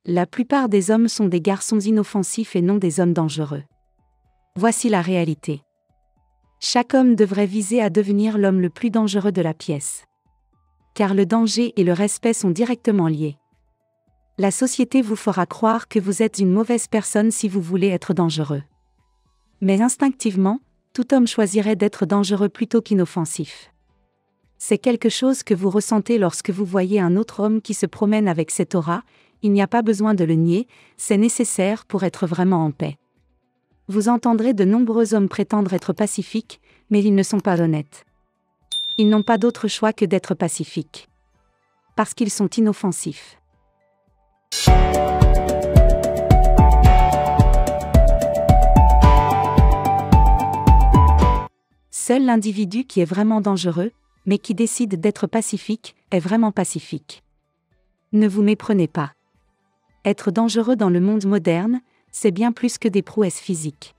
La plupart des hommes sont des garçons inoffensifs et non des hommes dangereux. Voici la réalité. Chaque homme devrait viser à devenir l'homme le plus dangereux de la pièce. Car le danger et le respect sont directement liés. La société vous fera croire que vous êtes une mauvaise personne si vous voulez être dangereux. Mais instinctivement, tout homme choisirait d'être dangereux plutôt qu'inoffensif. C'est quelque chose que vous ressentez lorsque vous voyez un autre homme qui se promène avec cette aura, il n'y a pas besoin de le nier, c'est nécessaire pour être vraiment en paix. Vous entendrez de nombreux hommes prétendre être pacifiques, mais ils ne sont pas honnêtes. Ils n'ont pas d'autre choix que d'être pacifiques. Parce qu'ils sont inoffensifs. Seul l'individu qui est vraiment dangereux, mais qui décide d'être pacifique, est vraiment pacifique. Ne vous méprenez pas. Être dangereux dans le monde moderne, c'est bien plus que des prouesses physiques.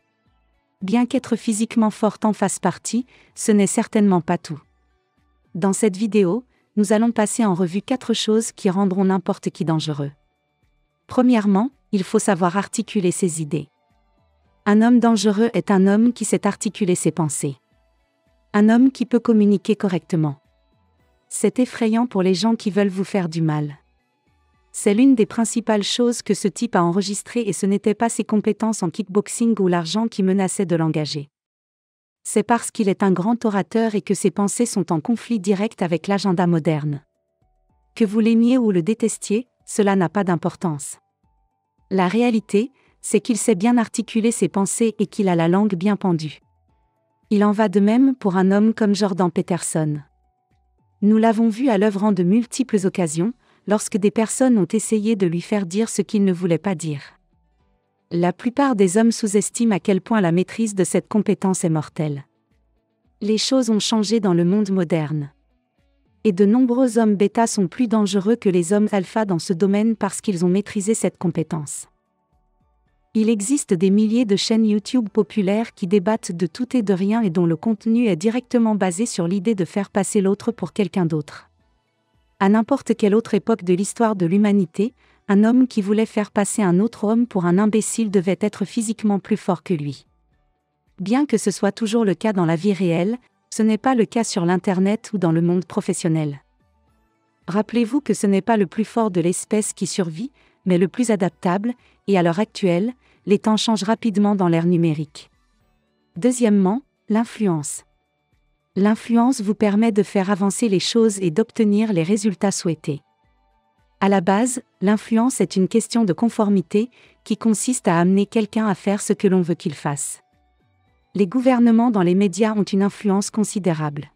Bien qu'être physiquement fort en fasse partie, ce n'est certainement pas tout. Dans cette vidéo, nous allons passer en revue 4 choses qui rendront n'importe qui dangereux. Premièrement, il faut savoir articuler ses idées. Un homme dangereux est un homme qui sait articuler ses pensées. Un homme qui peut communiquer correctement. C'est effrayant pour les gens qui veulent vous faire du mal. C'est l'une des principales choses que ce type a enregistrées et ce n'était pas ses compétences en kickboxing ou l'argent qui menaçaient de l'engager. C'est parce qu'il est un grand orateur et que ses pensées sont en conflit direct avec l'agenda moderne. Que vous l'aimiez ou le détestiez, cela n'a pas d'importance. La réalité, c'est qu'il sait bien articuler ses pensées et qu'il a la langue bien pendue. Il en va de même pour un homme comme Jordan Peterson. Nous l'avons vu à l'œuvre en de multiples occasions, lorsque des personnes ont essayé de lui faire dire ce qu'il ne voulait pas dire. La plupart des hommes sous-estiment à quel point la maîtrise de cette compétence est mortelle. Les choses ont changé dans le monde moderne. Et de nombreux hommes bêta sont plus dangereux que les hommes alpha dans ce domaine parce qu'ils ont maîtrisé cette compétence. Il existe des milliers de chaînes YouTube populaires qui débattent de tout et de rien et dont le contenu est directement basé sur l'idée de faire passer l'autre pour quelqu'un d'autre. À n'importe quelle autre époque de l'histoire de l'humanité, un homme qui voulait faire passer un autre homme pour un imbécile devait être physiquement plus fort que lui. Bien que ce soit toujours le cas dans la vie réelle, ce n'est pas le cas sur l'Internet ou dans le monde professionnel. Rappelez-vous que ce n'est pas le plus fort de l'espèce qui survit, mais le plus adaptable, et à l'heure actuelle, les temps changent rapidement dans l'ère numérique. Deuxièmement, l'influence. L'influence vous permet de faire avancer les choses et d'obtenir les résultats souhaités. À la base, l'influence est une question de conformité, qui consiste à amener quelqu'un à faire ce que l'on veut qu'il fasse. Les gouvernements dans les médias ont une influence considérable.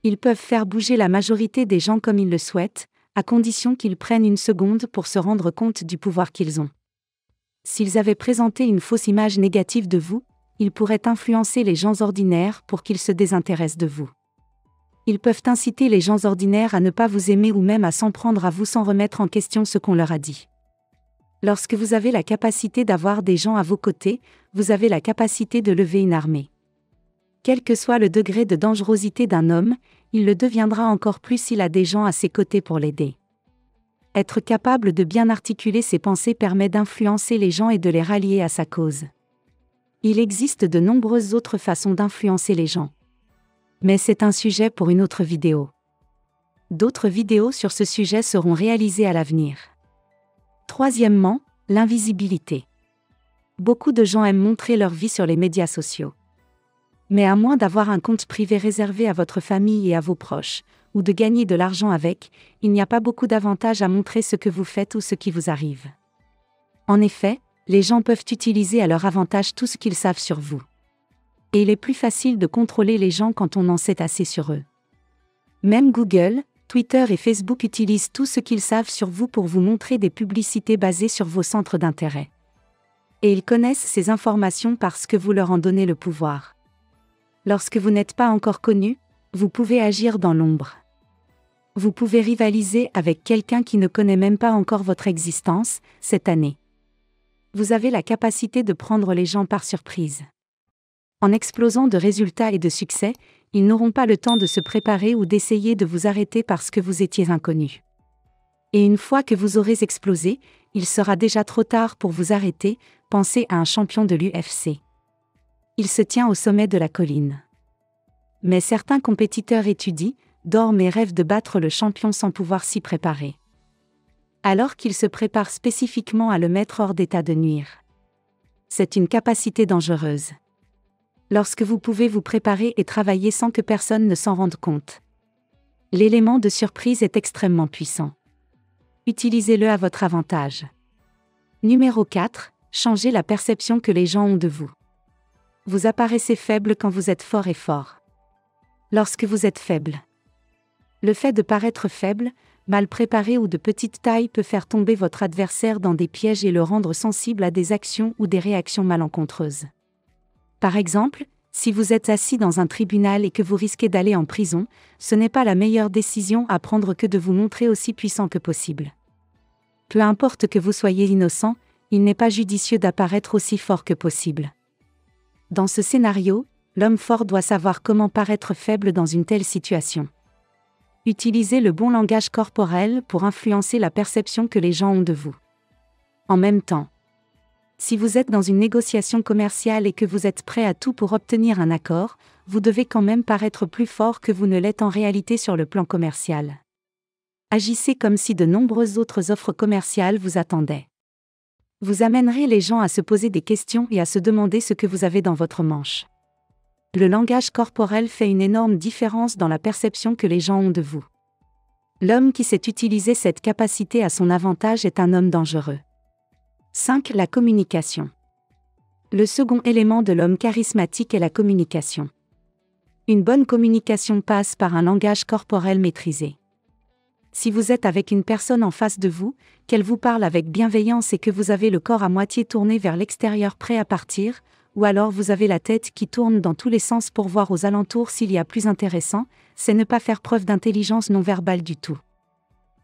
Ils peuvent faire bouger la majorité des gens comme ils le souhaitent, à condition qu'ils prennent une seconde pour se rendre compte du pouvoir qu'ils ont. S'ils avaient présenté une fausse image négative de vous, ils pourraient influencer les gens ordinaires pour qu'ils se désintéressent de vous. Ils peuvent inciter les gens ordinaires à ne pas vous aimer ou même à s'en prendre à vous sans remettre en question ce qu'on leur a dit. Lorsque vous avez la capacité d'avoir des gens à vos côtés, vous avez la capacité de lever une armée. Quel que soit le degré de dangerosité d'un homme, il le deviendra encore plus s'il a des gens à ses côtés pour l'aider. Être capable de bien articuler ses pensées permet d'influencer les gens et de les rallier à sa cause. Il existe de nombreuses autres façons d'influencer les gens. Mais c'est un sujet pour une autre vidéo. D'autres vidéos sur ce sujet seront réalisées à l'avenir. Troisièmement, l'invisibilité. Beaucoup de gens aiment montrer leur vie sur les médias sociaux. Mais à moins d'avoir un compte privé réservé à votre famille et à vos proches, ou de gagner de l'argent avec, il n'y a pas beaucoup d'avantages à montrer ce que vous faites ou ce qui vous arrive. En effet, les gens peuvent utiliser à leur avantage tout ce qu'ils savent sur vous. Et il est plus facile de contrôler les gens quand on en sait assez sur eux. Même Google, Twitter et Facebook utilisent tout ce qu'ils savent sur vous pour vous montrer des publicités basées sur vos centres d'intérêt. Et ils connaissent ces informations parce que vous leur en donnez le pouvoir. Lorsque vous n'êtes pas encore connu, vous pouvez agir dans l'ombre. Vous pouvez rivaliser avec quelqu'un qui ne connaît même pas encore votre existence, cette année. Vous avez la capacité de prendre les gens par surprise. En explosant de résultats et de succès, ils n'auront pas le temps de se préparer ou d'essayer de vous arrêter parce que vous étiez inconnu. Et une fois que vous aurez explosé, il sera déjà trop tard pour vous arrêter, pensez à un champion de l'UFC. Il se tient au sommet de la colline. Mais certains compétiteurs étudient, dorment et rêvent de battre le champion sans pouvoir s'y préparer. Alors qu'ils se préparent spécifiquement à le mettre hors d'état de nuire. C'est une capacité dangereuse. Lorsque vous pouvez vous préparer et travailler sans que personne ne s'en rende compte. L'élément de surprise est extrêmement puissant. Utilisez-le à votre avantage. Numéro 4. Changez la perception que les gens ont de vous. Vous apparaissez faible quand vous êtes fort et fort. Lorsque vous êtes faible. Le fait de paraître faible, mal préparé ou de petite taille peut faire tomber votre adversaire dans des pièges et le rendre sensible à des actions ou des réactions malencontreuses. Par exemple, si vous êtes assis dans un tribunal et que vous risquez d'aller en prison, ce n'est pas la meilleure décision à prendre que de vous montrer aussi puissant que possible. Peu importe que vous soyez innocent, il n'est pas judicieux d'apparaître aussi fort que possible. Dans ce scénario, l'homme fort doit savoir comment paraître faible dans une telle situation. Utilisez le bon langage corporel pour influencer la perception que les gens ont de vous. En même temps, si vous êtes dans une négociation commerciale et que vous êtes prêt à tout pour obtenir un accord, vous devez quand même paraître plus fort que vous ne l'êtes en réalité sur le plan commercial. Agissez comme si de nombreuses autres offres commerciales vous attendaient. Vous amènerez les gens à se poser des questions et à se demander ce que vous avez dans votre manche. Le langage corporel fait une énorme différence dans la perception que les gens ont de vous. L'homme qui sait utiliser cette capacité à son avantage est un homme dangereux. 5. La communication. Le second élément de l'homme charismatique est la communication. Une bonne communication passe par un langage corporel maîtrisé. Si vous êtes avec une personne en face de vous, qu'elle vous parle avec bienveillance et que vous avez le corps à moitié tourné vers l'extérieur prêt à partir, ou alors vous avez la tête qui tourne dans tous les sens pour voir aux alentours s'il y a plus intéressant, c'est ne pas faire preuve d'intelligence non verbale du tout.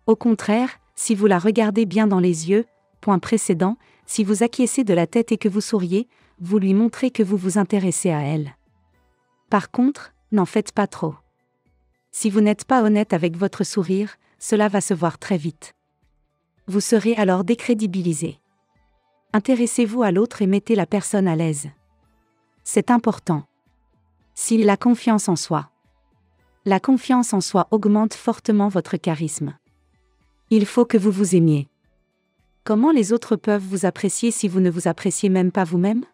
Au contraire, si vous la regardez bien dans les yeux, point précédent, si vous acquiescez de la tête et que vous souriez, vous lui montrez que vous vous intéressez à elle. Par contre, n'en faites pas trop. Si vous n'êtes pas honnête avec votre sourire, cela va se voir très vite. Vous serez alors décrédibilisé. Intéressez-vous à l'autre et mettez la personne à l'aise. C'est important. S'il a confiance en soi. La confiance en soi augmente fortement votre charisme. Il faut que vous vous aimiez. Comment les autres peuvent vous apprécier si vous ne vous appréciez même pas vous-même ?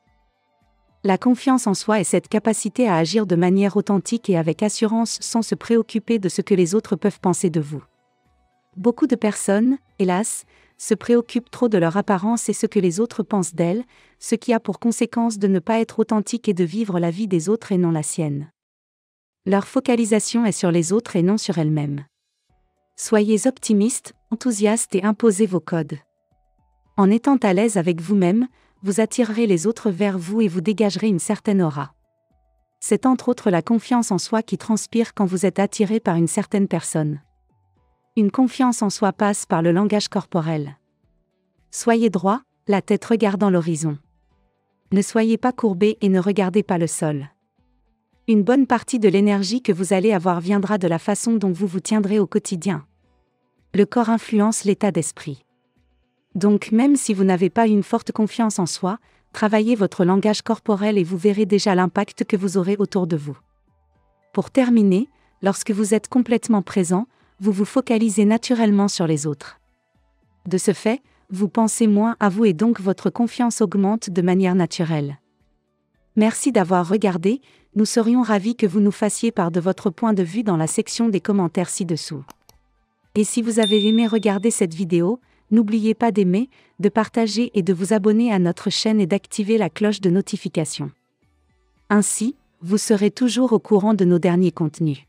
La confiance en soi est cette capacité à agir de manière authentique et avec assurance sans se préoccuper de ce que les autres peuvent penser de vous. Beaucoup de personnes, hélas, se préoccupent trop de leur apparence et ce que les autres pensent d'elles, ce qui a pour conséquence de ne pas être authentique et de vivre la vie des autres et non la sienne. Leur focalisation est sur les autres et non sur elles-mêmes. Soyez optimistes, enthousiastes et imposez vos codes. En étant à l'aise avec vous-même, vous attirerez les autres vers vous et vous dégagerez une certaine aura. C'est entre autres la confiance en soi qui transpire quand vous êtes attiré par une certaine personne. Une confiance en soi passe par le langage corporel. Soyez droit, la tête regardant l'horizon. Ne soyez pas courbé et ne regardez pas le sol. Une bonne partie de l'énergie que vous allez avoir viendra de la façon dont vous vous tiendrez au quotidien. Le corps influence l'état d'esprit. Donc même si vous n'avez pas une forte confiance en soi, travaillez votre langage corporel et vous verrez déjà l'impact que vous aurez autour de vous. Pour terminer, lorsque vous êtes complètement présent, vous vous focalisez naturellement sur les autres. De ce fait, vous pensez moins à vous et donc votre confiance augmente de manière naturelle. Merci d'avoir regardé, nous serions ravis que vous nous fassiez part de votre point de vue dans la section des commentaires ci-dessous. Et si vous avez aimé regarder cette vidéo, n'oubliez pas d'aimer, de partager et de vous abonner à notre chaîne et d'activer la cloche de notification. Ainsi, vous serez toujours au courant de nos derniers contenus.